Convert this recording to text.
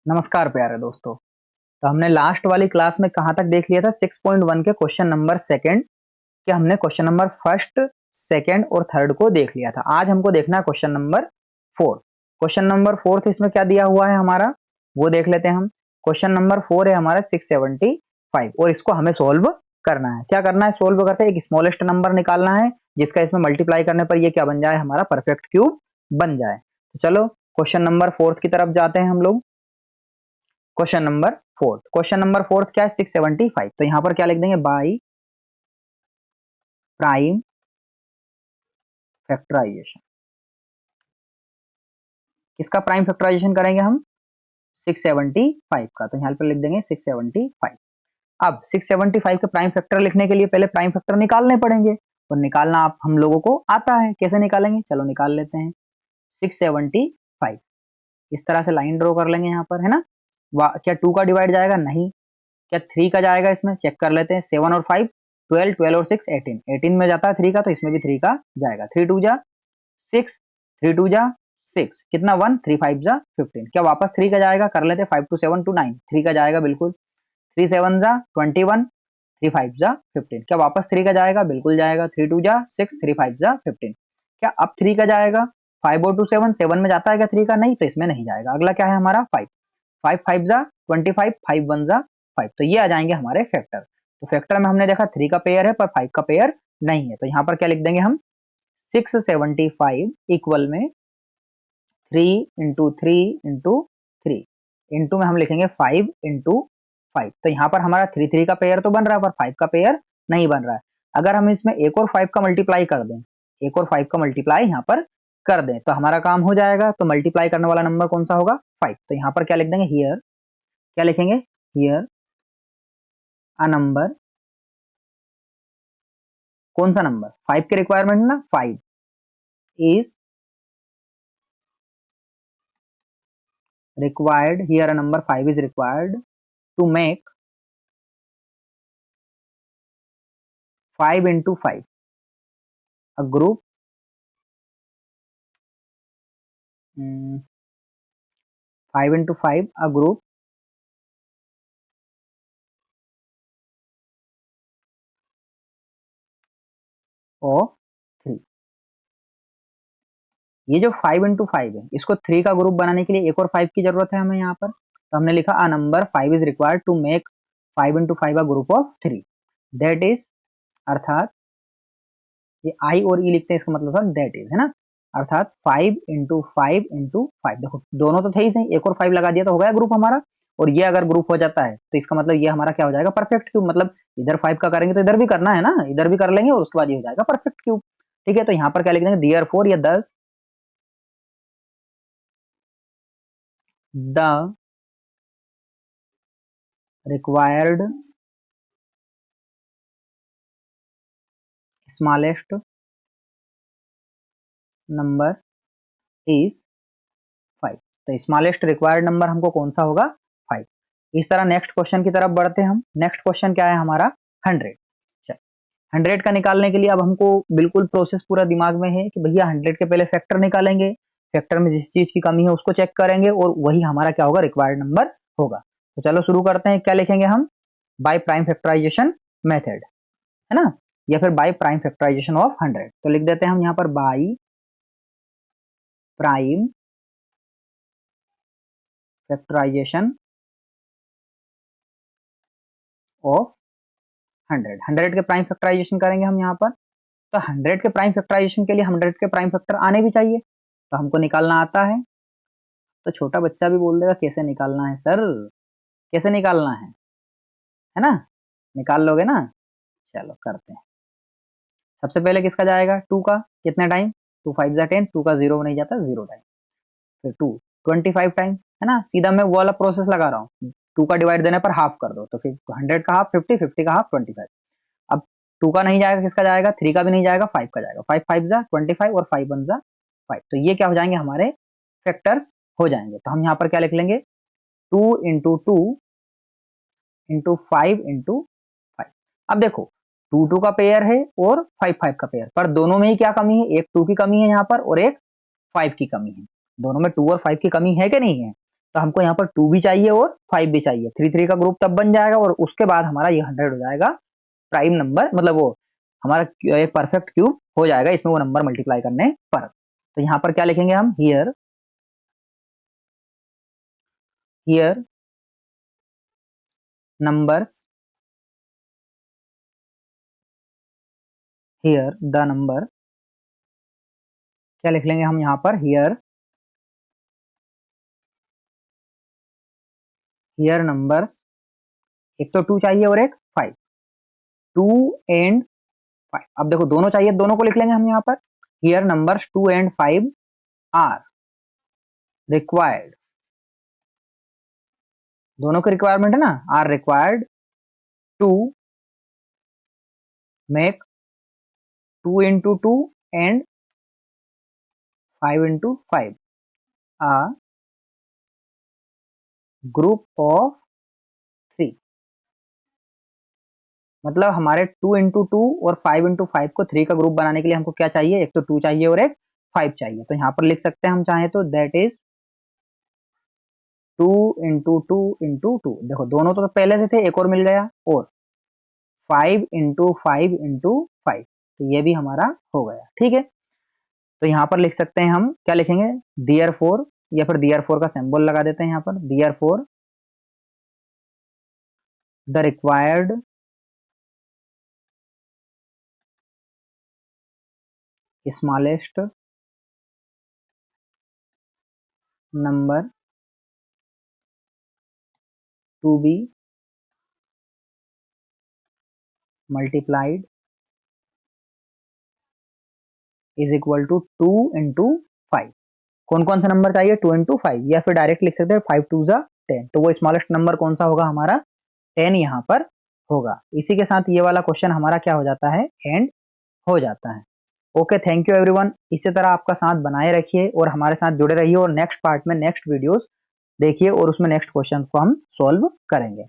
नमस्कार प्यारे दोस्तों। तो हमने लास्ट वाली क्लास में कहां तक देख लिया था 6.1 के क्वेश्चन नंबर सेकंड के हमने क्वेश्चन नंबर फर्स्ट, सेकंड और थर्ड को देख लिया था। आज हमको देखना है question number fourth. Question number fourth इसमें क्या दिया हुआ है हमारा वो देख लेते हैं हम। क्वेश्चन नंबर 4 है हमारा 675 और इसको हमें सोल्व करना है। क्या करना है? सोल्व करके एक स्मॉलेस्ट नंबर निकालना है जिसका इसमें मल्टीप्लाई करने पर ये क्या बन जाए, हमारा परफेक्ट क्यूब बन जाए। तो चलो क्वेश्चन नंबर फोर्थ की तरफ जाते हैं हम लोग। Question number fourth, question number fourth क्या है? 675। तो यहां पर क्या लिख देंगे? By prime factorization. किसका प्राइम फैक्टराइजेशन करेंगे हम? 675 का। तो यहां पर लिख देंगे 675। अब 675 के प्राइम फैक्टर लिखने के लिए पहले प्राइम फैक्टर निकालने पड़ेंगे और निकालना आप हम लोगों को आता है। कैसे निकालेंगे? चलो निकाल लेते हैं। 675 इस तरह से लाइन ड्रॉ कर लेंगे यहाँ पर, है ना। क्या 2 का डिवाइड जाएगा? नहीं। क्या 3 का जाएगा? इसमें चेक कर लेते हैं। 7 और 5 12, 12 और 6 18, 18 में जाता है 3 का, तो इसमें भी 3 का जाएगा। 3 2 जा 6, 3 2 जा 6, कितना 1, 3 5 जा 15। क्या वापस 3 का जाएगा? कर लेते हैं। 5 2 7 2 9, 3 का जाएगा बिल्कुल। 3 7 जा 21, 3 5 जा 15। क्या वापस 3 का जाएगा? बिल्कुल जाएगा। 3 2 जा 6, 3 5 जा 15। क्या अब 3 का जाएगा? 5 और 2 7, 7 में जाता है क्या 3 का? नहीं, तो इसमें नहीं जाएगा। अगला क्या है हमारा? 5, 5 5 जा 25, 5 1 जा 5। तो ये आ जाएंगे हमारे फैक्टर। तो फैक्टर में हमने देखा 3 का पेयर है पर 5 का पेयर नहीं है। तो यहाँ पर क्या लिख देंगे हम? 675 इक्वल में 3 इंटू 3 इंटू 3 इंटू में हम लिखेंगे 5 इंटू 5। तो यहाँ पर हमारा 3 3 का पेयर तो बन रहा है पर 5 का पेयर नहीं बन रहा है। अगर हम इसमें एक और 5 का मल्टीप्लाई कर दें, एक और 5 का मल्टीप्लाई यहाँ पर कर दें तो हमारा काम हो जाएगा। तो मल्टीप्लाई करने वाला नंबर कौन सा होगा? 5। तो यहाँ पर क्या लिख देंगे? हियर, क्या लिखेंगे? Here a number. कौन सा नंबर? 5 के रिक्वायरमेंट ना, 5 is required, here a number 5 is required to make 5 into 5 a group, 5 into 5 a group of 3। ये जो 5 into 5 है इसको 3 का ग्रुप बनाने के लिए एक और 5 की जरूरत है हमें यहाँ पर। तो हमने लिखा a number 5 is required to make 5 into 5 a group of 3, that is, अर्थात ये आई और ई लिखते हैं इसका मतलब था दैट इज, है ना। अर्थात 5 इंटू 5 इंटू 5। देखो दोनों तो थे ही सही, एक और 5 लगा दिया तो हो गया ग्रुप हमारा। और ये अगर ग्रुप हो जाता है तो इसका मतलब ये हमारा क्या हो जाएगा? Perfect cube. मतलब इधर 5 का करेंगे तो इधर भी करना है ना, इधर भी कर लेंगे और उसके बाद ये हो जाएगा परफेक्ट क्यूब। ठीक है, तो यहाँ पर क्या लिख देंगे? देयरफॉर या दस the required smallest number is 5। तो स्मॉलेस्ट रिक्वायर्ड नंबर हमको कौन सा होगा? 5। इस तरह नेक्स्ट क्वेश्चन की तरफ बढ़ते हैं हम। नेक्स्ट क्वेश्चन क्या है हमारा? 100। 100 का निकालने के लिए अब हमको बिल्कुल प्रोसेस पूरा दिमाग में है कि भैया 100 के पहले फैक्टर निकालेंगे, फैक्टर में जिस चीज की कमी है उसको चेक करेंगे और वही हमारा क्या होगा? रिक्वायर्ड नंबर होगा। तो चलो शुरू करते हैं। क्या लिखेंगे हम? बाय प्राइम फैक्टराइजेशन मेथड, है ना, या फिर बाय प्राइम फैक्टराइजेशन ऑफ 100। तो लिख देते हैं हम यहाँ पर बाई प्राइम फैक्टराइजेशन ऑफ 100। 100 के प्राइम फैक्टराइजेशन करेंगे हम यहाँ पर। तो 100 के प्राइम फैक्टराइजेशन के लिए 100 के प्राइम फैक्टर आने भी चाहिए, तो हमको निकालना आता है। तो छोटा बच्चा भी बोल देगा कैसे निकालना है सर, कैसे निकालना है ना। निकाल लोगे ना? चलो करते हैं। सबसे पहले किसका जाएगा? 2 का। कितने टाइम? 2 5 जा 10, 2 का 0 नहीं जाता, 0 टाइम। फिर 2 25 टाइम, है ना। सीधा मैं वो वाला प्रोसेस लगा रहा हूँ, 2 का डिवाइड देने पर हाफ कर दो, तो फिर 100 का हाफ 50, 50 का हाफ 25। अब 2 का नहीं जाएगा, किसका जाएगा? 3 का भी नहीं जाएगा, 5 का जाएगा। 5 5 जा 25 और 5 1 जा 5। तो ये क्या हो जाएंगे? हमारे फैक्टर्स हो जाएंगे। तो हम यहाँ पर क्या लिख लेंगे? 2 इंटू 2 इंटू 5 इंटू 5। अब देखो 2 2 का पेयर है और 5 5 का पेयर, पर दोनों में ही क्या कमी है? एक 2 की कमी है यहाँ पर और एक 5 की कमी है। दोनों में 2 और 5 की कमी है कि नहीं है? तो हमको यहाँ पर 2 भी चाहिए और 5 भी चाहिए। 3 3 का ग्रुप तब बन जाएगा और उसके बाद हमारा ये 100 हो जाएगा प्राइम नंबर, मतलब वो हमारा एक परफेक्ट क्यूब हो जाएगा इसमें वो नंबर मल्टीप्लाई करने पर। तो यहाँ पर क्या लिखेंगे हम, here numbers, here the number, क्या लिख लेंगे हम यहाँ पर, हियर नंबर्स, एक तो 2 चाहिए और एक 5, 2 एंड 5। अब देखो दोनों चाहिए, दोनों को लिख लेंगे हम यहाँ पर, here numbers 2 and 5 are required, दोनों की रिक्वायरमेंट है ना, are required to make 2 into 2 and 5 into 5 a group of 3। मतलब हमारे 2 into 2 और 5 into 5 को 3 का ग्रुप बनाने के लिए हमको क्या चाहिए, एक तो 2 चाहिए और एक 5 चाहिए। तो यहाँ पर लिख सकते हैं हम चाहे तो, दैट इज 2 into 2 into 2। देखो दोनों तो पहले से थे, एक और मिल गया, और 5 into 5 into 5, तो ये भी हमारा हो गया। ठीक है, तो यहाँ पर लिख सकते हैं हम, क्या लिखेंगे, दियर फोर, या फिर दियर फोर का सिंबल लगा देते हैं यहाँ पर, therefore the required smallest number to be multiplied is equal to 2 into 5। कौन कौन सा नंबर चाहिए, 2 into 5, या फिर डायरेक्ट लिख सकते हैं 5 2 जा 10। तो वो स्मॉलेस्ट नंबर कौन सा होगा हमारा, 10 यहाँ पर होगा। इसी के साथ ये वाला क्वेश्चन हमारा क्या हो जाता है, एंड हो जाता है। Okay, thank you everyone. इसी तरह आपका साथ बनाए रखिए और हमारे साथ जुड़े रहिए, और नेक्स्ट पार्ट में नेक्स्ट वीडियोस देखिए और उसमें नेक्स्ट क्वेश्चन को हम सॉल्व करेंगे।